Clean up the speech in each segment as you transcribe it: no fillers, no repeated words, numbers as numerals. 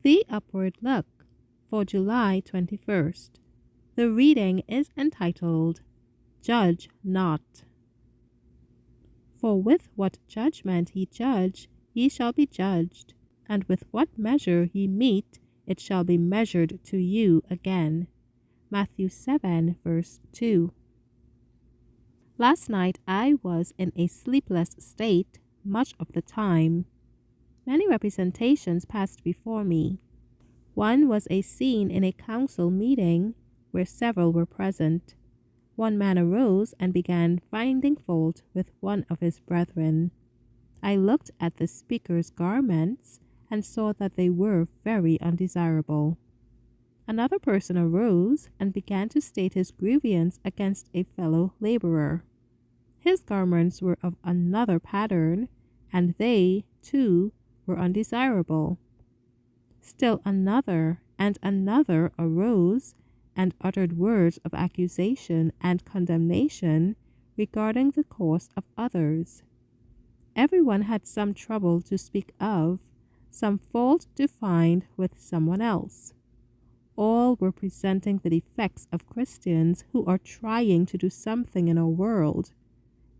The Upward Look for July 21st. The reading is entitled, Judge Not. For with what judgment ye judge, ye shall be judged, and with what measure ye mete, it shall be measured to you again. Matthew 7, verse 2. Last night I was in a sleepless state much of the time. Many representations passed before me. One was a scene in a council meeting where several were present. One man arose and began finding fault with one of his brethren. I looked at the speaker's garments and saw that they were very undesirable. Another person arose and began to state his grievance against a fellow laborer. His garments were of another pattern, and they, too, were undesirable. Still another and another arose and uttered words of accusation and condemnation regarding the course of others. Everyone had some trouble to speak of, some fault to find with someone else. All were presenting the defects of Christians who are trying to do something in our world,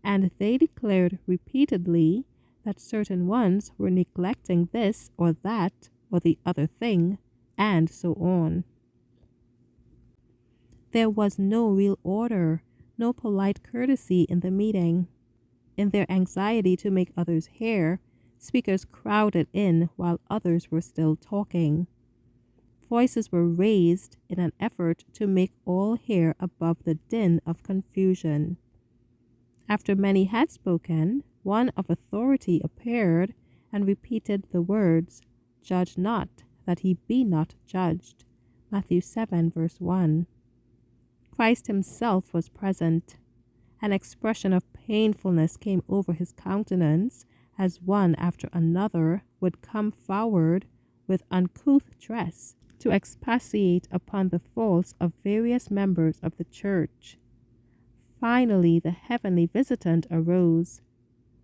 and they declared repeatedly that certain ones were neglecting this or that or the other thing, and so on. There was no real order, no polite courtesy in the meeting. In their anxiety to make others hear, speakers crowded in while others were still talking. Voices were raised in an effort to make all hear above the din of confusion. After many had spoken, one of authority appeared and repeated the words, Judge not, that ye be not judged. Matthew 7, verse 1. Christ himself was present. An expression of painfulness came over his countenance as one after another would come forward with uncouth dress to expatiate upon the faults of various members of the church. Finally, the heavenly visitant arose.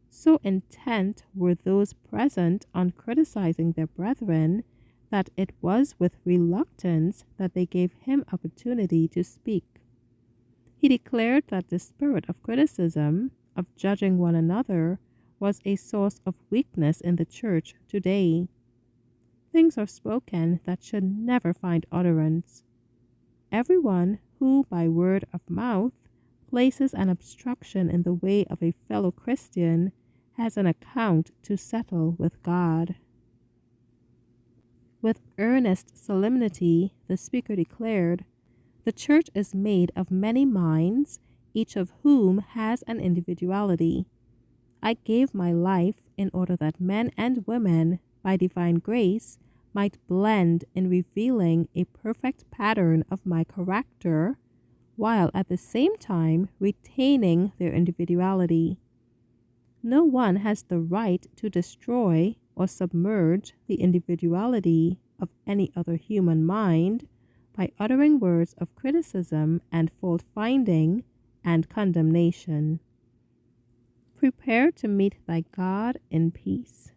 So intent were those present on criticizing their brethren that it was with reluctance that they gave him opportunity to speak. He declared that the spirit of criticism, of judging one another, was a source of weakness in the church today. Things are spoken that should never find utterance. Everyone who, by word of mouth, places an obstruction in the way of a fellow Christian has an account to settle with God. With earnest solemnity, the speaker declared, The church is made of many minds, each of whom has an individuality. I gave my life in order that men and women, by divine grace, might blend in revealing a perfect pattern of my character, while at the same time retaining their individuality. No one has the right to destroy or submerge the individuality of any other human mind by uttering words of criticism and fault-finding and condemnation. Prepare to meet thy God in peace.